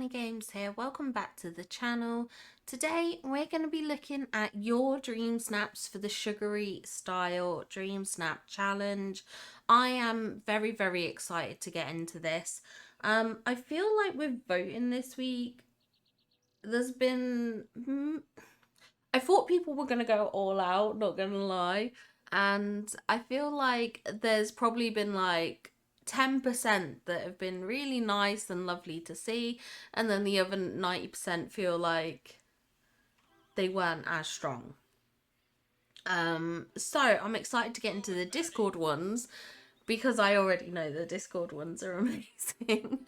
Annie Games here. Welcome back to the channel. Today we're going to be looking at your dream snaps for the Sugary style dream snap challenge. I am very excited to get into this. I feel like with voting this week, there's been I thought people were going to go all out, not going to lie. And I feel like there's probably been like 10% that have been really nice and lovely to see. And then the other 90% feel like they weren't as strong. So I'm excited to get into the Discord ones because I already know the Discord ones are amazing.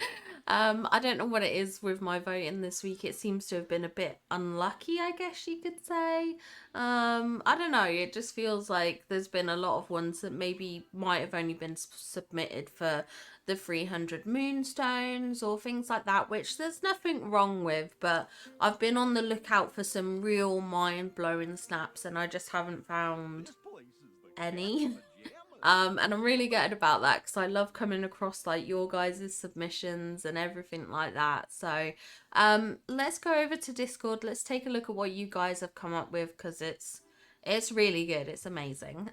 I don't know what it is with my voting this week. It seems to have been a bit unlucky, I guess you could say. I don't know. It just feels like there's been a lot of ones that maybe might have only been submitted for the 300 moonstones or things like that, which there's nothing wrong with, but I've been on the lookout for some real mind-blowing snaps and I just haven't found any. And I'm really gutted about that because I love coming across like your guys' submissions and everything like that. So let's go over to Discord. Let's take a look at what you guys have come up with because it's really good. It's amazing.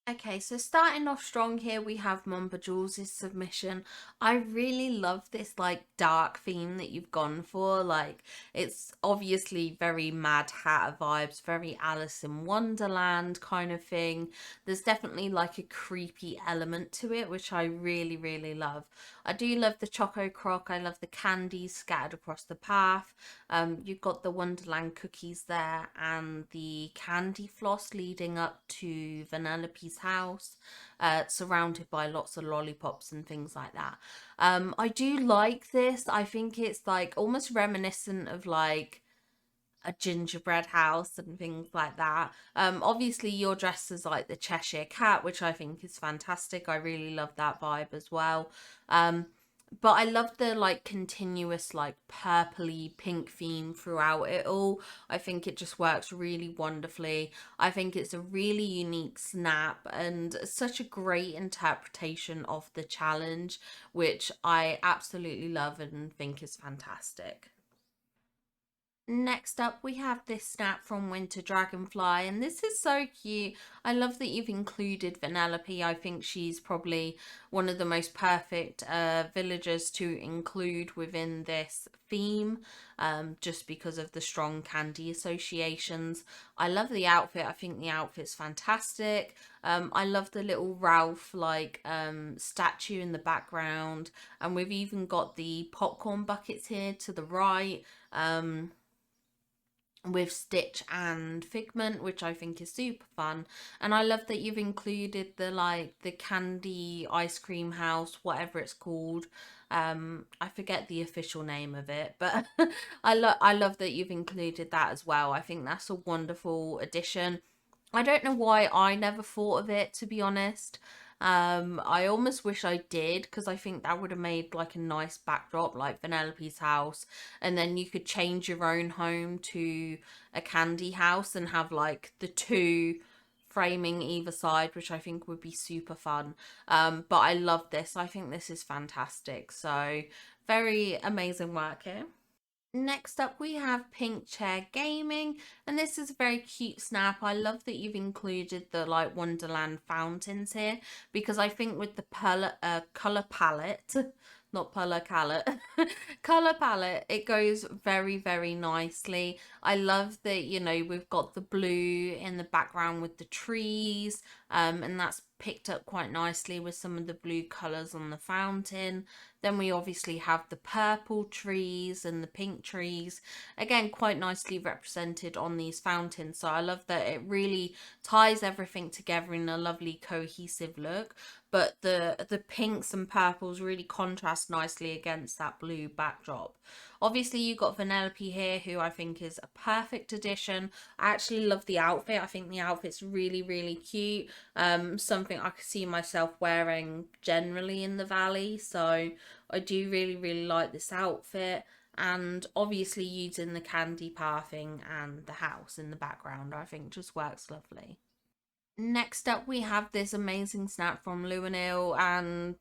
Okay, so starting off strong here, we have Mumba Jules' submission. I really love this like dark theme that you've gone for. Like, it's obviously very Mad Hatter vibes, very Alice in Wonderland kind of thing. There's definitely like a creepy element to it, which I really love. I do love the Choco Croc. I love the candies scattered across the path. You've got the Wonderland cookies there and the candy floss leading up to Vanellope's house, surrounded by lots of lollipops and things like that. I do like this. I think it's like almost reminiscent of like a gingerbread house and things like that. Obviously you're dressed as like the Cheshire Cat, which I think is fantastic. I really love that vibe as well. But I love the like continuous like purpley pink theme throughout it all. I think it just works really wonderfully. I think it's a really unique snap and such a great interpretation of the challenge, which I absolutely love and think is fantastic. Next up, we have this snap from Winter Dragonfly, and this is so cute. I love that you've included Vanellope. I think she's probably one of the most perfect villagers to include within this theme, just because of the strong candy associations. I love the outfit. I think the outfit's fantastic. I love the little Ralph like statue in the background, and we've even got the popcorn buckets here to the right. With Stitch and Figment, which I think is super fun. And I love that you've included the like the candy ice cream house, whatever it's called. I forget the official name of it, but I love that you've included that as well. I think that's a wonderful addition. I don't know why I never thought of it, to be honest. I almost wish I did because I think that would have made like a nice backdrop, like Vanellope's house, and then you could change your own home to a candy house and have like the two framing either side, which I think would be super fun. But I love this. I think this is fantastic. So very amazing work here. Next up, we have Pink Chair Gaming, and this is a very cute snap. I love that you've included the like Wonderland fountains here because I think with the color palette, not color palette, color palette, it goes very nicely. I love that, you know, we've got the blue in the background with the trees, and that's picked up quite nicely with some of the blue colors on the fountain. Then we obviously have the purple trees and the pink trees, again quite nicely represented on these fountains. So I love that it really ties everything together in a lovely cohesive look, but the pinks and purples really contrast nicely against that blue backdrop. Obviously you got Vanellope here, who I think is a perfect addition. I actually love the outfit. I think the outfit's really cute. Something I could see myself wearing generally in the valley. So I do really like this outfit. And obviously using the candy pathing and the house in the background, I think just works lovely. Next up, we have this amazing snap from Luanil, and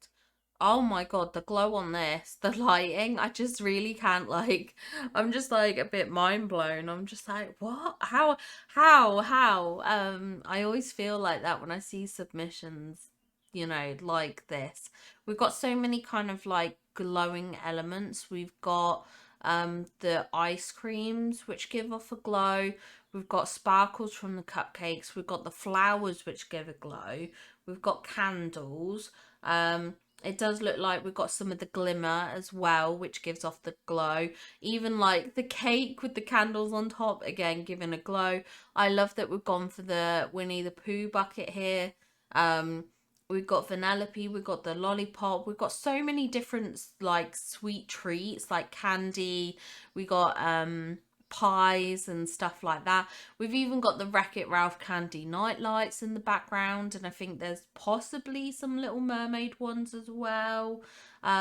Oh my God, the glow on this, the lighting, I just really can't like, I'm just like a bit mind blown. I'm just like, what? How? I always feel like that when I see submissions, like this. We've got so many kind of like glowing elements. We've got the ice creams which give off a glow. We've got sparkles from the cupcakes. We've got the flowers which give a glow. We've got candles. It does look like we've got some of the glimmer as well, which gives off the glow. Even like the cake with the candles on top, again, giving a glow. I love that we've gone for the Winnie the Pooh bucket here. Um, we've got Vanellope, we've got the lollipop. We've got so many different like sweet treats, like candy. We got pies and stuff like that. We've even got the Wreck-It Ralph candy night lights in the background, and I think there's possibly some Little Mermaid ones as well.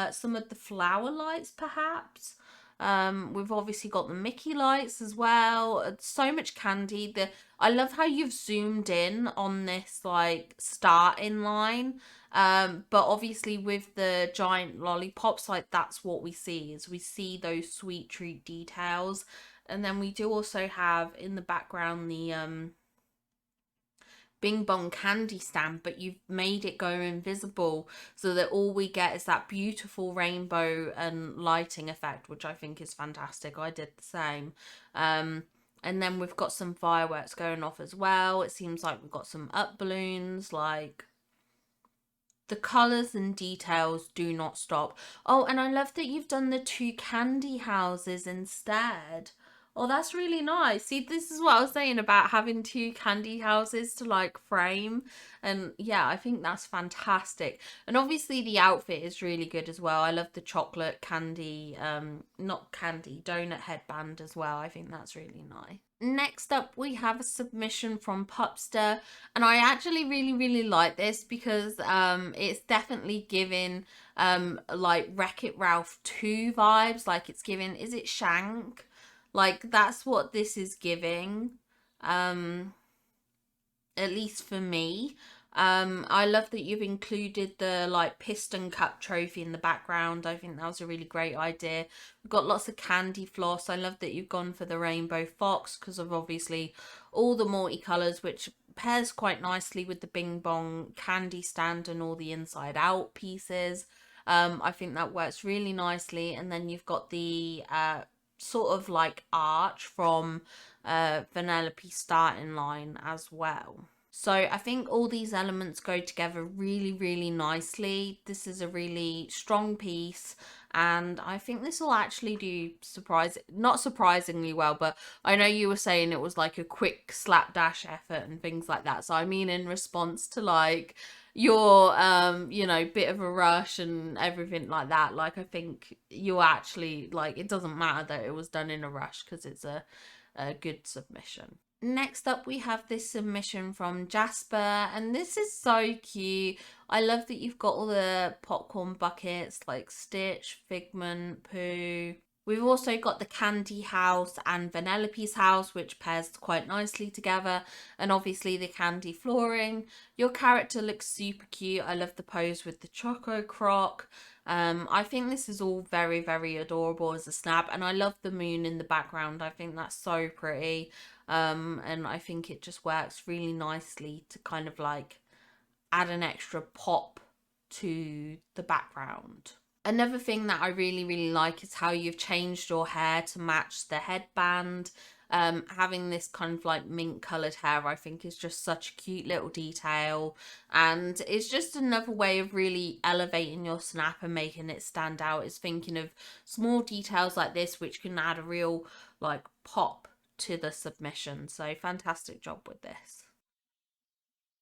Some of the flower lights, perhaps. We've obviously got the Mickey lights as well. So much candy. I love how you've zoomed in on this like starting line. But obviously with the giant lollipops, like that's what we see is we see those sweet treat details. And then we do also have in the background the Bing Bong candy stand, but you've made it go invisible so that all we get is that beautiful rainbow and lighting effect, which I think is fantastic. I did the same. Um, and then we've got some fireworks going off as well. It seems like we've got some up balloons, like the colours and details do not stop. Oh, and I love that you've done the two candy houses instead. Oh, that's really nice. See, this is what I was saying about having two candy houses to like frame. And yeah, I think that's fantastic. And obviously the outfit is really good as well. I love the chocolate candy, not candy, donut headband as well. I think that's really nice. Next up, we have a submission from Pupster, and I actually really like this because it's definitely giving like Wreck-It Ralph 2 vibes. Like it's giving, is it Shank? Like that's what this is giving. Um at least for me. I love that you've included the like piston cup trophy in the background. I think that was a really great idea. We've got lots of candy floss. I love that you've gone for the rainbow fox because of obviously all the multicolours, which pairs quite nicely with the Bing Bong candy stand and all the inside out pieces. I think that works really nicely. And then you've got the sort of like arch from Vanellope starting line as well. So I think all these elements go together really nicely. This is a really strong piece, and I think this will actually do not surprisingly well, but I know you were saying it was like a quick slapdash effort and things like that. So I mean in response to like your bit of a rush and everything like that, like I think you actually like it doesn't matter that it was done in a rush because it's a good submission. Next up, we have this submission from Jasper, and this is so cute. I love that you've got all the popcorn buckets like Stitch, Figment, Pooh. We've also got the Candy House and Vanellope's house, which pairs quite nicely together, and obviously the candy flooring. Your character looks super cute. I love the pose with the Choco Croc. I think this is all very adorable as a snap, and I love the moon in the background. I think that's so pretty. And I think it just works really nicely to kind of like add an extra pop to the background. Another thing that I really like is how you've changed your hair to match the headband. Having this kind of like mint coloured hair I think is just such a cute little detail, and it's just another way of really elevating your snap and making it stand out, is thinking of small details like this which can add a real like pop to the submission. So fantastic job with this.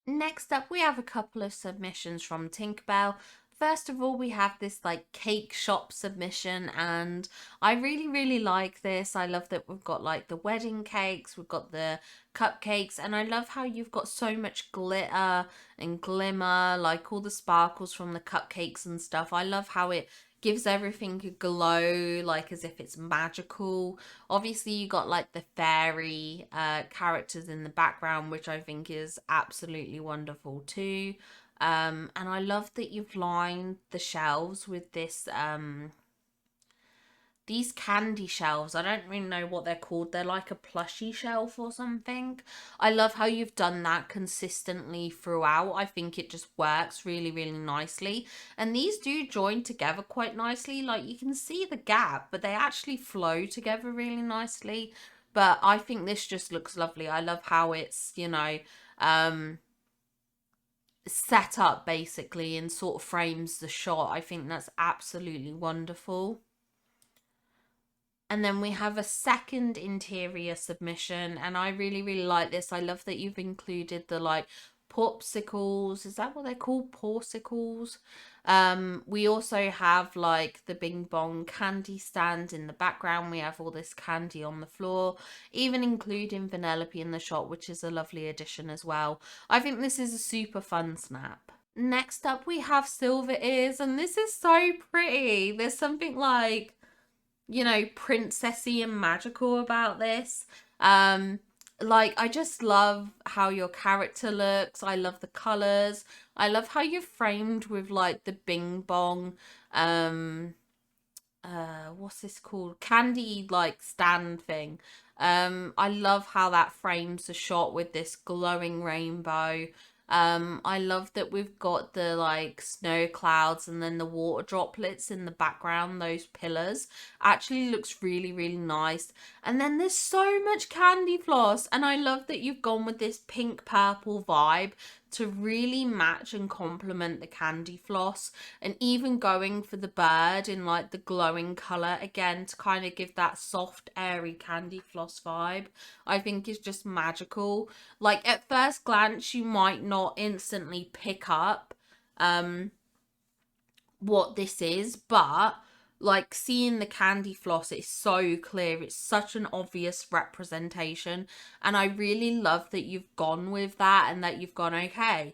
Next up, we have a couple of submissions from Tinkerbell. First of all, we have this like cake shop submission, and I really like this. I love that we've got like the wedding cakes, we've got the cupcakes, and I love how you've got so much glitter and glimmer, like all the sparkles from the cupcakes and stuff. I love how it gives everything a glow, like as if it's magical. Obviously you got like the fairy characters in the background, which I think is absolutely wonderful too. And I love that you've lined the shelves with this these candy shelves. I don't really know what they're called. They're like a plushy shelf or something. I love how you've done that consistently throughout. I think it just works really, really nicely. And these do join together quite nicely. Like you can see the gap, but they actually flow together really nicely. But I think this just looks lovely. I love how it's, um set up basically and sort of frames the shot. I think that's absolutely wonderful. And then we have a second interior submission, and I really, really like this. I love that you've included the like popsicles. Is that what they're called? Porsicles. We also have like the Bing Bong candy stand in the background. We have all this candy on the floor, even including Vanellope in the shot, which is a lovely addition as well. I think this is a super fun snap. Next up, we have Silver Ears, and this is so pretty. There's something like, princessy and magical about this. Like I just love how your character looks. I love the colors. I love how you're framed with like the Bing Bong what's this called, candy like stand thing. I love how that frames the shot with this glowing rainbow. I love that we've got the like snow clouds and then the water droplets in the background. Those pillars actually looks really, really nice. And then there's so much candy floss, and I love that you've gone with this pink purple vibe to really match and complement the candy floss, and even going for the bird in like the glowing color again to kind of give that soft airy candy floss vibe. I think is just magical. Like at first glance you might not instantly pick up what this is, but like seeing the candy floss, it's so clear. It's such an obvious representation, and I really love that you've gone with that and that you've gone, okay,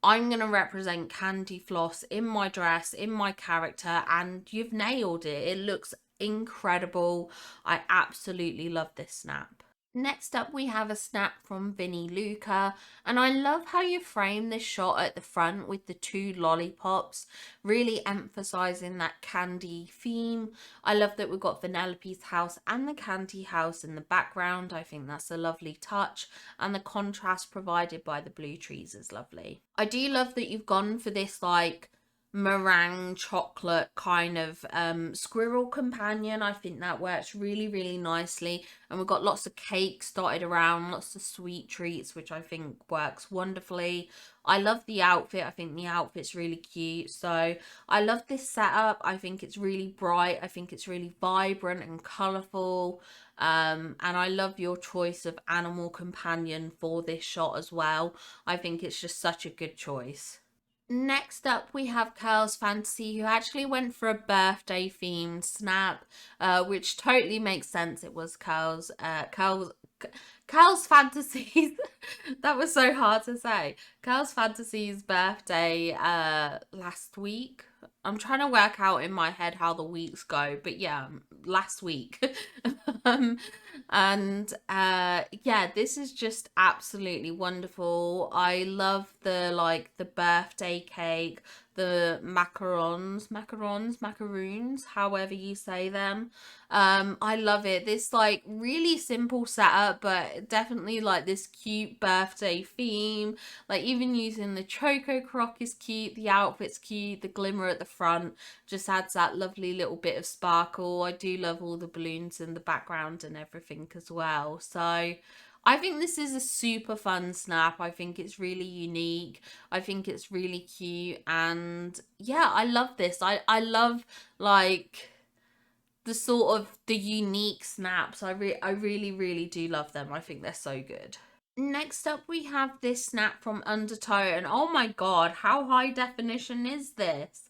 I'm going to represent candy floss in my dress, in my character, and you've nailed it. It looks incredible. I absolutely love this snap. Next up, we have a snap from Vinnie Luca, and I love how you frame this shot at the front with the two lollipops, really emphasizing that candy theme. I love that we've got Vanellope's house and the candy house in the background. I think that's a lovely touch, and the contrast provided by the blue trees is lovely. I do love that you've gone for this like meringue chocolate kind of squirrel companion. I think that works really, really nicely, and we've got lots of cakes dotted around, lots of sweet treats, which I think works wonderfully. I love the outfit. I think the outfit's really cute, so I love this setup. I think it's really bright. I think it's really vibrant and colorful, and I love your choice of animal companion for this shot as well. I think it's just such a good choice. Next up, we have Curl's Fantasy, who actually went for a birthday themed snap, which totally makes sense. It was Curl's Fantasies. That was so hard to say. Curl's Fantasy's birthday last week. I'm trying to work out in my head how the weeks go, but yeah, last week. um, and yeah, this is just absolutely wonderful. I love the like the birthday cake, the macaroons, however you say them. I love it. This like really simple setup, but definitely like this cute birthday theme. Like even using the Choco Croc is cute, the outfit's cute, the glimmer at the front just adds that lovely little bit of sparkle. I do love all the balloons in the background and everything as well. So I think this is a super fun snap. I think it's really unique. I think it's really cute, and yeah, I love this. I love like the sort of the unique snaps. I really, really do love them. I think they're so good. Next up, we have this snap from Undertow, and oh my god, how high definition is this?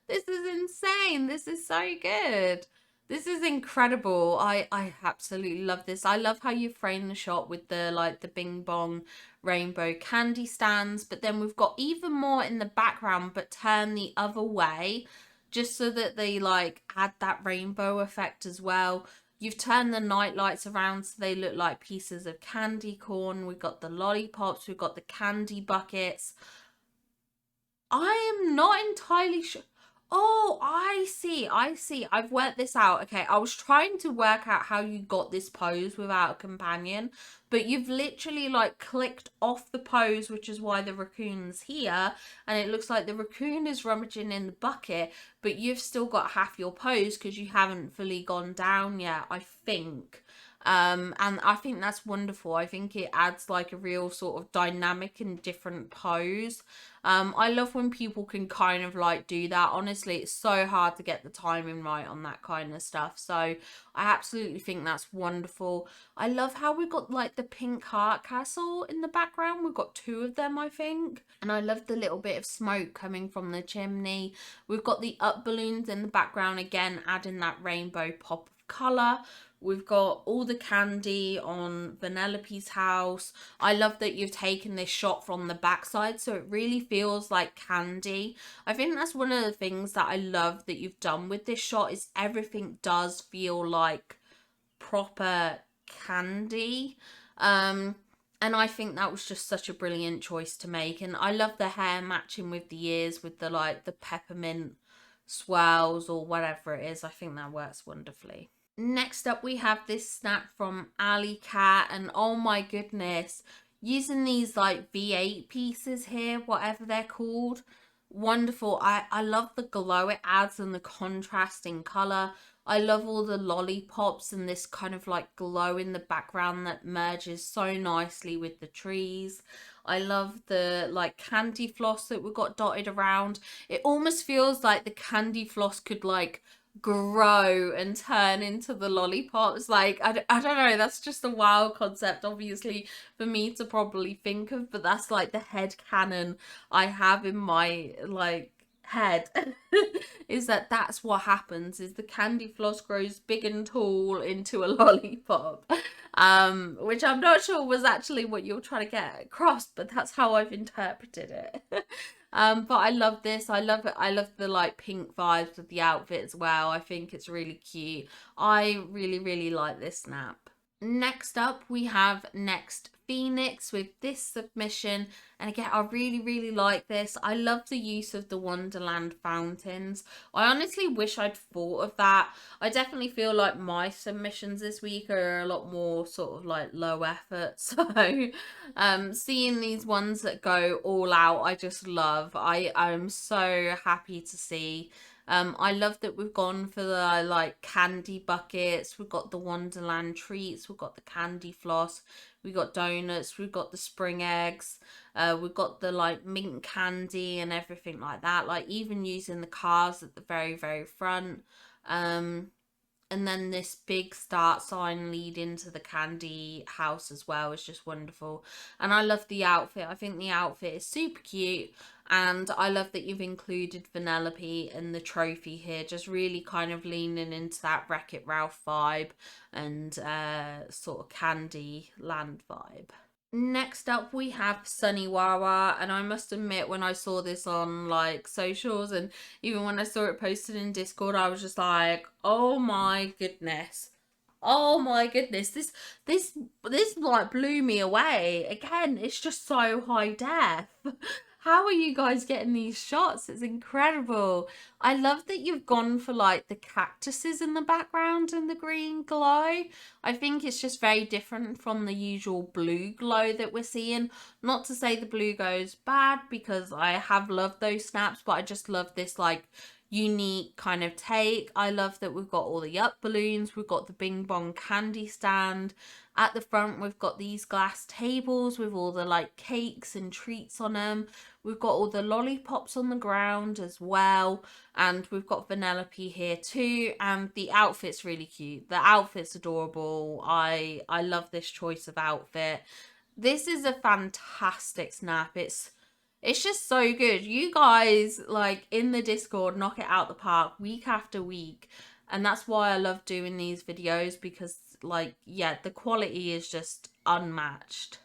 This is insane. This is so good. This is incredible. I absolutely love this. I love how you frame the shot with the like the Bing Bong rainbow candy stands, but then we've got even more in the background, but turn the other way, just so that they like add that rainbow effect as well. You've turned the night lights around so they look like pieces of candy corn. We've got the lollipops, we've got the candy buckets. I am not entirely sure. Oh, I see. I see. I've worked this out. Okay, I was trying to work out how you got this pose without a companion, but you've literally like clicked off the pose, which is why the raccoon's here, and it looks like the raccoon is rummaging in the bucket, but you've still got half your pose because you haven't fully gone down yet, I think. And I think that's wonderful. I think it adds like a real sort of dynamic and different pose. I love when people can kind of like do that. Honestly, it's so hard to get the timing right on that kind of stuff. So I absolutely think that's wonderful. I love how we've got like the pink heart castle in the background. We've got two of them, I think. And I love the little bit of smoke coming from the chimney. We've got the up balloons in the background again, adding that rainbow pop of colour. We've got all the candy on Vanellope's house. I love that you've taken this shot from the backside, so it really feels like candy. I think that's one of the things that I love that you've done with this shot is everything does feel like proper candy. And I think that was just such a brilliant choice to make. And I love the hair matching with the ears with the like the peppermint swirls or whatever it is. I think that works wonderfully. Next up, we have this snap from Alley Cat, and oh my goodness, using these like V8 pieces here, whatever they're called, wonderful. I love the glow it adds and the contrasting color. I love all the lollipops and this kind of like glow in the background that merges so nicely with the trees. I love the like candy floss that we've got dotted around. It almost feels like the candy floss could like grow and turn into the lollipops. Like I don't know, that's just a wild concept obviously for me to probably think of, but that's like the head canon I have in my like head is that that's what happens is the candy floss grows big and tall into a lollipop, which I'm not sure was actually what you're trying to get across, but that's how I've interpreted it. But I love this. I love it. I love the like pink vibes of the outfit as well. I think it's really cute. I really, really like this snap. Next up, we have Next Phoenix with this submission. And again, I really, really like this. I love the use of the Wonderland fountains. I honestly wish I'd thought of that. I definitely feel like my submissions this week are a lot more sort of like low effort. So seeing these ones that go all out, I just love. I'm so happy to see. I love that we've gone for the like candy buckets. We've got the Wonderland treats. We've got the candy floss. We've got donuts. We've got the spring eggs. We've got the like mint candy and everything like that. Like even using the cars at the very, very front. And then this big start sign leading to the candy house as well is just wonderful. And I love the outfit. I think the outfit is super cute. And I love that you've included Vanellope and the trophy here, just really kind of leaning into that Wreck-It Ralph vibe and sort of Candy Land vibe. Next up, we have Sunny Wawa, and I must admit, when I saw this on like socials and even when I saw it posted in Discord, I was just like, "Oh my goodness, oh my goodness, this like blew me away." Again, it's just so high def. How are you guys getting these shots? It's incredible. I love that you've gone for like the cactuses in the background and the green glow. I think it's just very different from the usual blue glow that we're seeing. Not to say the blue goes bad because I have loved those snaps, but I just love this like unique kind of take. I love that we've got all the up balloons. We've got the Bing Bong candy stand. At the front, we've got these glass tables with all the like cakes and treats on them. We've got all the lollipops on the ground as well. And we've got Vanellope here too. And the outfit's really cute. The outfit's adorable. I love this choice of outfit. This is a fantastic snap. It's just so good. You guys, like, in the Discord, knock it out the park week after week. And that's why I love doing these videos because, like, yeah, the quality is just unmatched.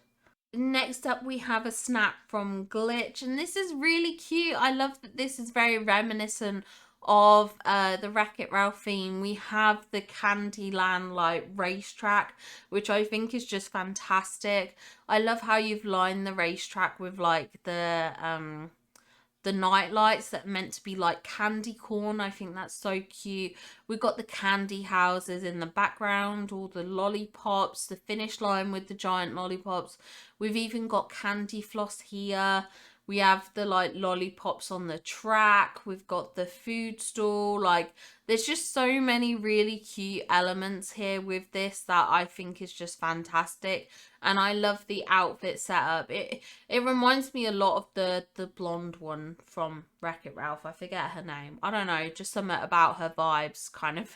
Next up, we have a snap from Glitch, and this is really cute. I love that this is very reminiscent of the Wreck-It Ralph theme. We have the Candyland like racetrack, which I think is just fantastic. I love how you've lined the racetrack with like the the night lights that are meant to be like candy corn. I think that's so cute. We've got the candy houses in the background, all the lollipops, the finish line with the giant lollipops. We've even got candy floss here. We have the like lollipops on the track. We've got the food stall. Like, there's just so many really cute elements here with this that I think is just fantastic. And I love the outfit setup. It reminds me a lot of the blonde one from Wreck-It Ralph. I forget her name. I don't know, just something about her vibes kind of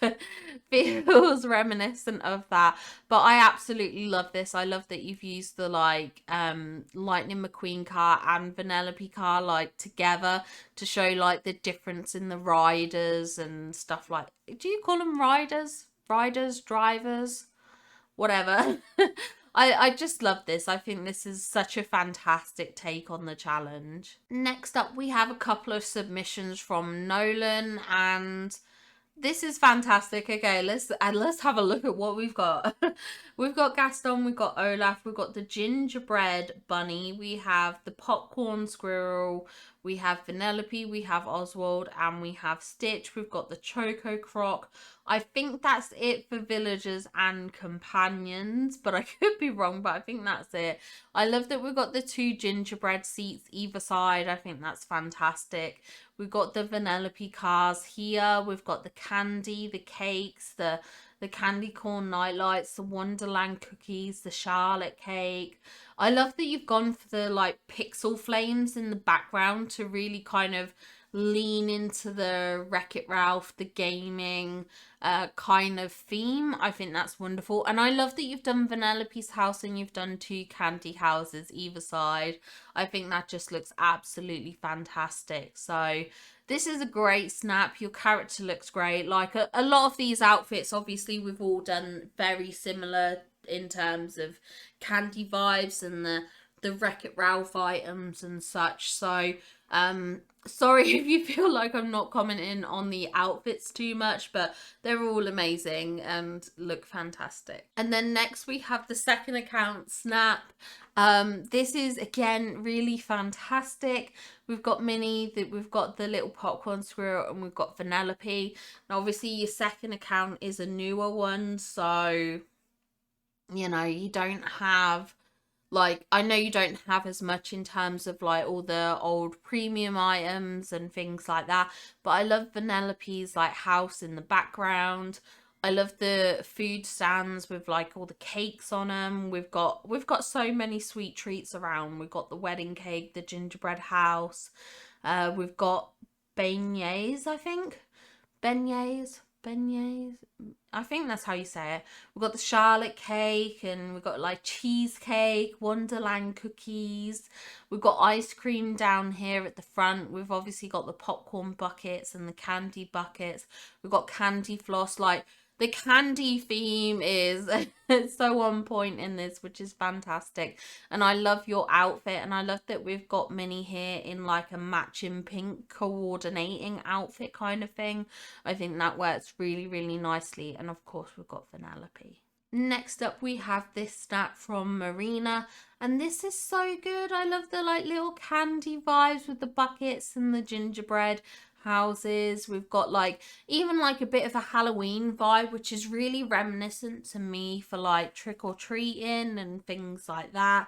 feels reminiscent of that. But I absolutely love this. I love that you've used the like Lightning McQueen car and Vanellope car like together to show like the difference in the riders and stuff like. Do you call them riders? Riders, drivers, whatever. I just love this. I think this is such a fantastic take on the challenge. Next up, we have a couple of submissions from Nolan, and this is fantastic. Okay, let's have a look at what we've got. We've got Gaston, we've got Olaf, we've got the gingerbread bunny, we have the popcorn squirrel, we have Vanellope, we have Oswald, and we have Stitch. We've got the Choco Croc. I think that's it for villagers and companions, but I could be wrong, but I think that's it. I love that we've got the 2 gingerbread seats either side. I think that's fantastic. We've got the Vanellope cars here. We've got the candy, the cakes, the candy corn nightlights, the Wonderland cookies, the Charlotte cake. I love that you've gone for the like pixel flames in the background to really kind of lean into the Wreck-It Ralph, the gaming kind of theme. I think that's wonderful. And I love that you've done Vanellope's house and you've done 2 candy houses either side. I think that just looks absolutely fantastic. So this is a great snap. Your character looks great. Like a lot of these outfits, obviously we've all done very similar in terms of candy vibes and the Wreck-It Ralph items and such. So sorry if you feel like I'm not commenting on the outfits too much, but they're all amazing and look fantastic. And then next we have the second account, Snap. This is again really fantastic. We've got Minnie, we've got the little popcorn squirrel, and we've got Vanellope. And obviously your second account is a newer one, so you know, you don't have like, I know you don't have as much in terms of like all the old premium items and things like that, but I love Vanellope's like house in the background. I love the food stands with like all the cakes on them. We've got so many sweet treats around. We've got the wedding cake, the gingerbread house. We've got beignets, I think. Beignets. I think that's how you say it. We've got the Charlotte cake, and we've got like cheesecake, Wonderland cookies. We've got ice cream down here at the front. We've obviously got the popcorn buckets and the candy buckets. We've got candy floss. Like, the candy theme is so on point in this, which is fantastic. And I love your outfit, and I love that we've got Minnie here in like a matching pink coordinating outfit kind of thing. I think that works really, really nicely. And of course we've got Vanellope. Next up we have this snap from Marina, and this is so good. I love the like little candy vibes with the buckets and the gingerbread houses. We've got like even like a bit of a Halloween vibe, which is really reminiscent to me for like trick-or-treating and things like that.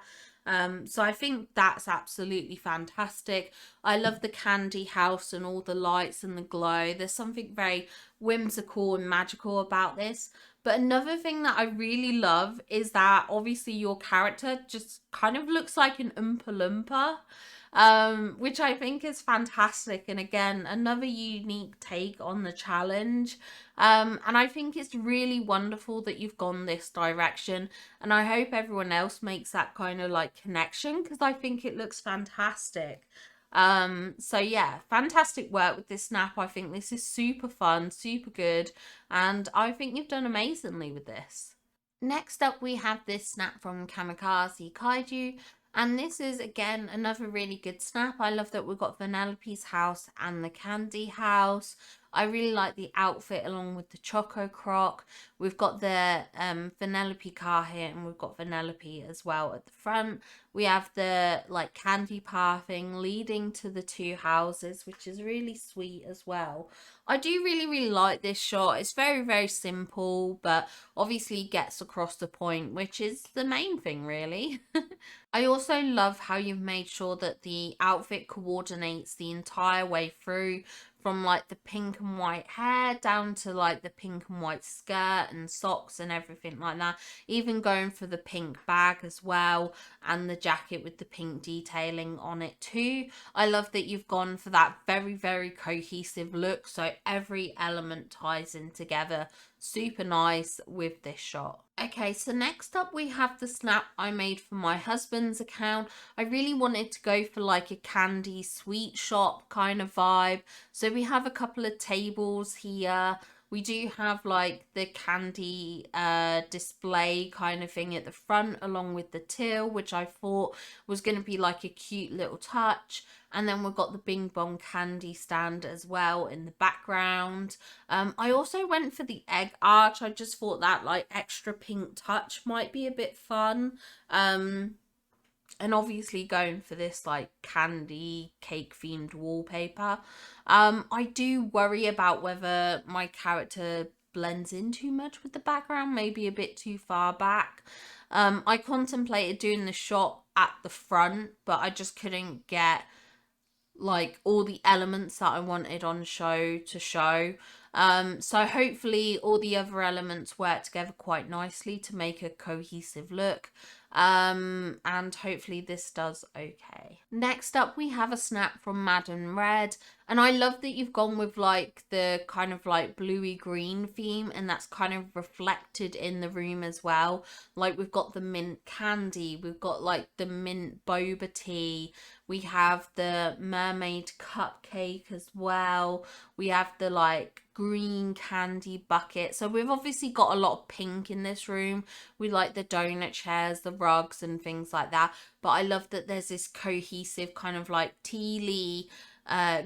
So I think that's absolutely fantastic. I love the candy house and all the lights and the glow. There's something very whimsical and magical about this. But another thing that I really love is that obviously your character just kind of looks like an Oompa Loompa, which I think is fantastic. And again, another unique take on the challenge. And I think it's really wonderful that you've gone this direction. And I hope everyone else makes that kind of like connection, because I think it looks fantastic. So yeah, fantastic work with this snap. I think this is super fun, super good, and I think you've done amazingly with this. Next up we have this snap from Kamikaze Kaiju, and this is again another really good snap. I love that we've got Vanellope's house and the candy house. I really like the outfit along with the Choco Croc. We've got the Vanellope car here, and we've got Vanellope as well at the front. We have the like candy pathing leading to the two houses, which is really sweet as well. I do really like this shot. It's very simple, but obviously gets across the point, which is the main thing really. I also love how you've made sure that the outfit coordinates the entire way through, from like the pink and white hair down to like the pink and white skirt and socks and everything like that. Even going for the pink bag as well, and the jacket with the pink detailing on it too. I love that you've gone for that very cohesive look, so every element ties in together. Super nice with this shot. Okay, so next up we have the snap I made for my husband's account. I really wanted to go for like a candy sweet shop kind of vibe. So we have a couple of tables here. We do have like the candy display kind of thing at the front, along with the till, which I thought was going to be like a cute little touch. And then we've got the Bing Bong candy stand as well in the background. I also went for the egg arch. I just thought that like extra pink touch might be a bit fun. And obviously going for this like candy cake themed wallpaper. I do worry about whether my character blends in too much with the background, maybe a bit too far back. I contemplated doing the shot at the front, but I just couldn't get like all the elements that I wanted on show to show. So hopefully all the other elements work together quite nicely to make a cohesive look. And hopefully this does okay. Next up we have a snap from Madden Red, and I love that you've gone with like the kind of like bluey green theme, and that's kind of reflected in the room as well. Like we've got the mint candy, we've got like the mint boba tea, we have the mermaid cupcake as well, we have the like green candy bucket. So we've obviously got a lot of pink in this room. We like the donut chairs, the rugs and things like that. But I love that there's this cohesive kind of like tealy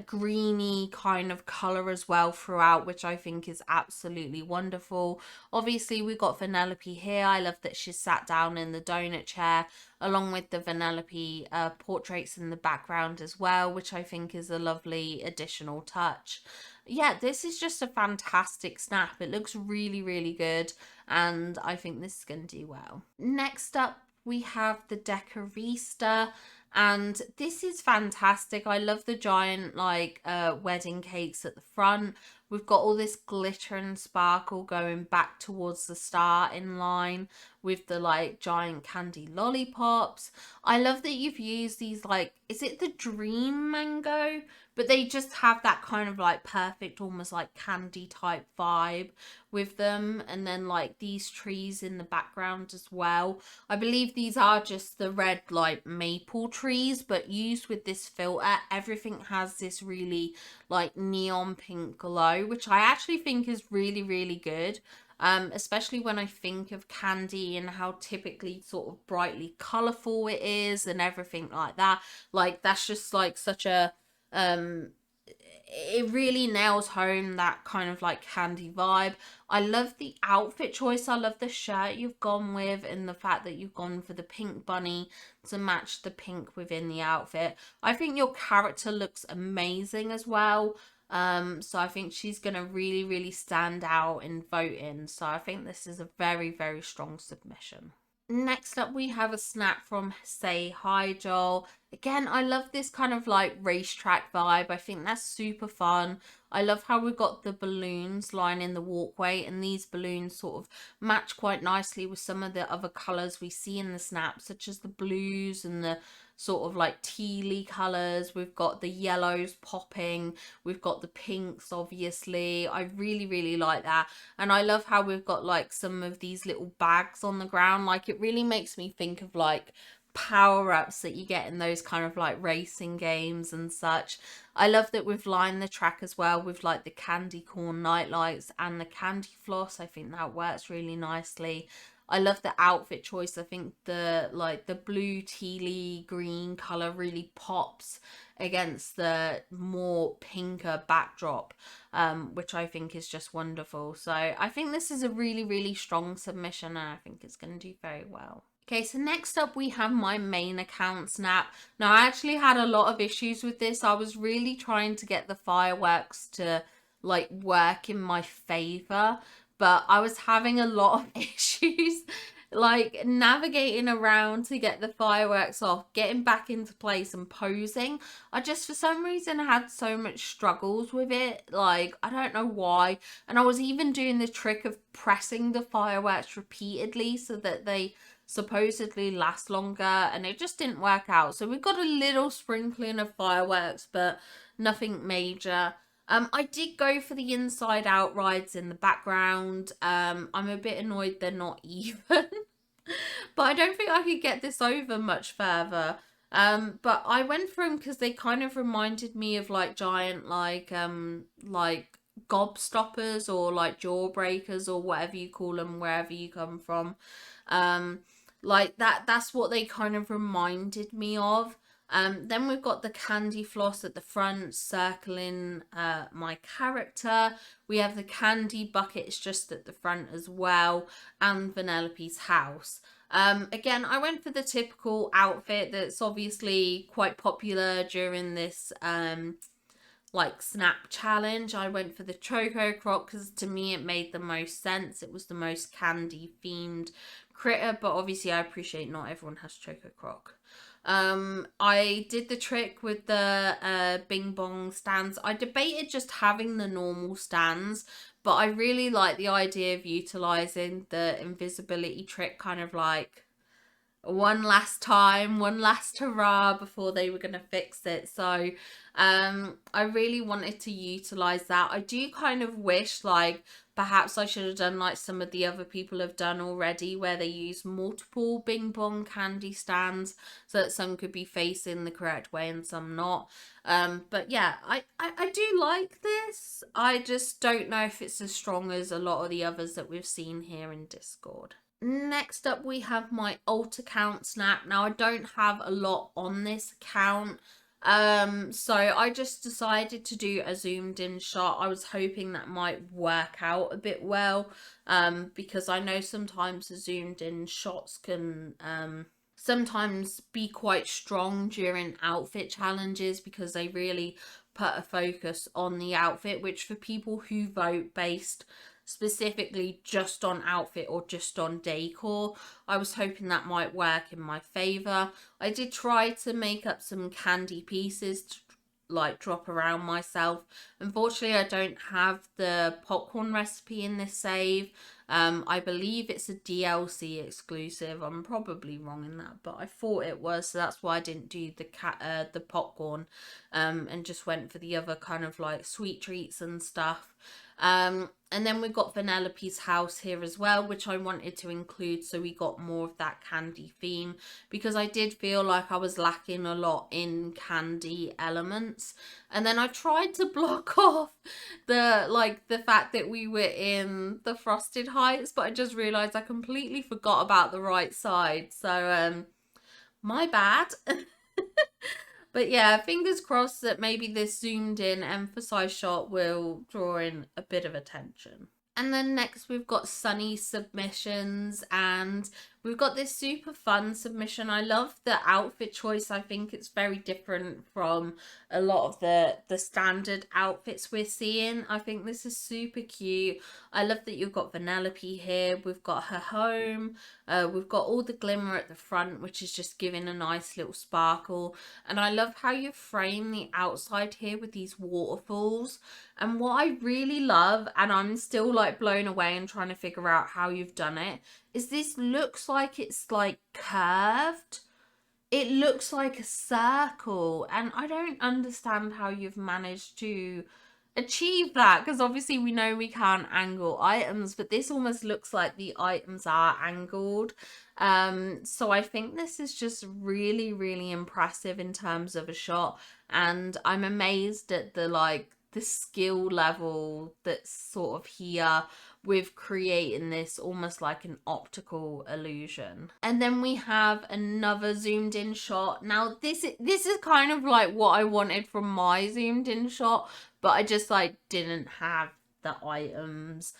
greeny kind of color as well throughout, which I think is absolutely wonderful. Obviously we got Vanellope here. I love that she's sat down in the donut chair, along with the Vanellope portraits in the background as well, which I think is a lovely additional touch. Yeah, this is just a fantastic snap. It looks really good, and I think this is going to do well. Next up we have the Decorista, and this is fantastic. I love the giant like wedding cakes at the front. We've got all this glitter and sparkle going back towards the star in line with the like giant candy lollipops. I love that you've used these like, is it the dream mango? But they just have that kind of like perfect, almost like candy type vibe with them. And then like these trees in the background as well. I believe these are just the red like maple trees, but used with this filter, everything has this really like neon pink glow, which I actually think is really good. Especially when I think of candy and how typically sort of brightly colourful it is and everything like that. Like that's just like such a it really nails home that kind of like candy vibe. I love the outfit choice. I love the shirt you've gone with, and the fact that you've gone for the pink bunny to match the pink within the outfit. I think your character looks amazing as well. So I think she's gonna really stand out in voting. So I think this is a very strong submission. Next up, we have a snap from Say Hi Joel. Again, I love this kind of like racetrack vibe. I think that's super fun. I love how we've got the balloons lining the walkway, and these balloons sort of match quite nicely with some of the other colours we see in the snap, such as the blues and the sort of like tealy colours. We've got the yellows popping, we've got the pinks obviously. I really like that, and I love how we've got like some of these little bags on the ground. Like it really makes me think of like power-ups that you get in those kind of like racing games and such. I love that we've lined the track as well with like the candy corn night lights and the candy floss. I think that works really nicely. I love the outfit choice. I think the blue tealy green color really pops against the more pinker backdrop, which I think is just wonderful. So I think this is a really, really strong submission, and I think it's going to do very well. Okay, so next up we have my main account snap. Now, I actually had a lot of issues with this. I was really trying to get the fireworks to like work in my favor, but I was having a lot of issues like navigating around to get the fireworks off, getting back into place and posing. I just for some reason had so much struggles with it. Like, I don't know why. And I was even doing the trick of pressing the fireworks repeatedly so that they supposedly last longer, and it just didn't work out. So we've got a little sprinkling of fireworks, but nothing major. I did go for the inside out rides in the background. I'm a bit annoyed they're not even, but I don't think I could get this over much further. But I went for them because they kind of reminded me of like giant like gobstoppers or like jawbreakers or whatever you call them wherever you come from. Um, like that's what they kind of reminded me of. Then we've got the candy floss at the front circling my character. We have the candy buckets just at the front as well, and Vanellope's house. Again, I went for the typical outfit that's obviously quite popular during this like snap challenge. I went for the Choco Croc because to me it made the most sense. It was the most candy themed critter, but obviously I appreciate not everyone has Choco Croc. I did the trick with the Bing Bong stands. I debated just having the normal stands, but I really like the idea of utilizing the invisibility trick, kind of like one last time, one last hurrah before they were going to fix it. So I really wanted to utilize that. I do kind of wish like perhaps I should have done like some of the other people have done already, where they use multiple Bing Bong candy stands so that some could be facing the correct way and some not. But yeah, I do like this. I just don't know if it's as strong as a lot of the others that we've seen here in Discord. Next up, we have my alt account snap. Now, I don't have a lot on this account. So I just decided to do a zoomed in shot. I was hoping that might work out a bit well. Because I know sometimes the zoomed in shots can sometimes be quite strong during outfit challenges because they really put a focus on the outfit, which for people who vote based specifically just on outfit or just on decor, I was hoping that might work in my favor. I did try to make up some candy pieces to like drop around myself. Unfortunately, I don't have the popcorn recipe in this save. I believe it's a DLC exclusive. I'm probably wrong in that, but I thought it was, so that's why I didn't do the popcorn, and just went for the other kind of like sweet treats and stuff. And then we've got Vanellope's house here as well, which I wanted to include so we got more of that candy theme, because I did feel like I was lacking a lot in candy elements. And then I tried to block off the fact that we were in the Frosted Heights, but I just realized I completely forgot about the right side. So my bad. But yeah, fingers crossed that maybe this zoomed in emphasized shot will draw in a bit of attention. And then next we've got Sunny submissions, and we've got this super fun submission. I love the outfit choice. I think it's very different from a lot of the standard outfits we're seeing. I think this is super cute. I love that you've got Vanellope here. We've got her home. We've got all the glimmer at the front, which is just giving a nice little sparkle. And I love how you frame the outside here with these waterfalls. And what I really love, and I'm still like blown away and trying to figure out how you've done it, is this looks like it's like curved. It looks like a circle, and I don't understand how you've managed to achieve that, because obviously we know we can't angle items, but this almost looks like the items are angled. So I think this is just really, really impressive in terms of a shot, and I'm amazed at the skill level that's sort of here with creating this almost like an optical illusion. And then we have another zoomed in shot. Now this is kind of like what I wanted from my zoomed in shot, but I just like didn't have the items.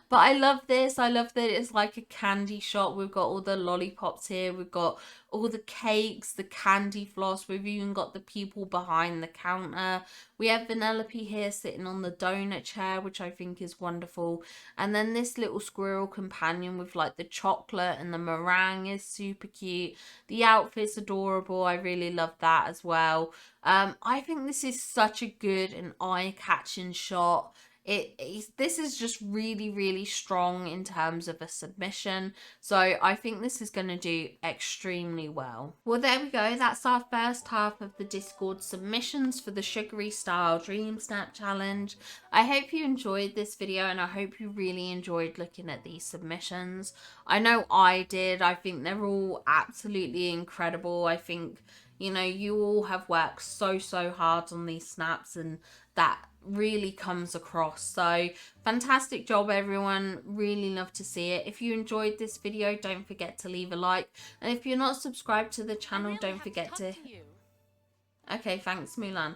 But I love this. I love that it's like a candy shop. We've got all the lollipops here. We've got all the cakes, the candy floss. We've even got the people behind the counter. We have Vanellope here sitting on the donut chair, which I think is wonderful. And then this little squirrel companion with like the chocolate and the meringue is super cute. The outfit's adorable. I really love that as well. I think this is such a good and eye-catching shot. This is just really strong in terms of a submission, so I think this is going to do extremely well. Well, there we go. That's our first half of the Discord submissions for the Sugary Style Dreamsnap challenge. I hope you enjoyed this video, and I hope you really enjoyed looking at these submissions. I know I did. I think they're all absolutely incredible. I think, you know, you all have worked so hard on these snaps, and that really comes across. So fantastic job, everyone. Really love to see it. If you enjoyed this video, don't forget to leave a like, and if you're not subscribed to the channel, don't forget to okay, thanks Mulan.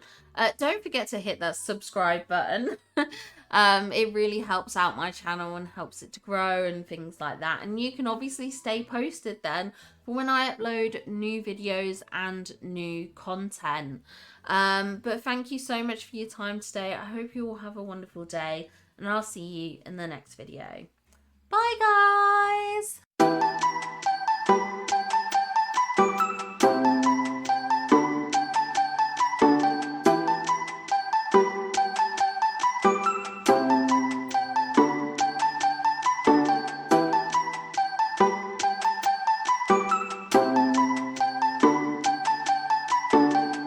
Don't forget to hit that subscribe button. It really helps out my channel and helps it to grow and things like that. And you can obviously stay posted then for when I upload new videos and new content. But thank you so much for your time today. I hope you all have a wonderful day, and I'll see you in the next video. Bye guys!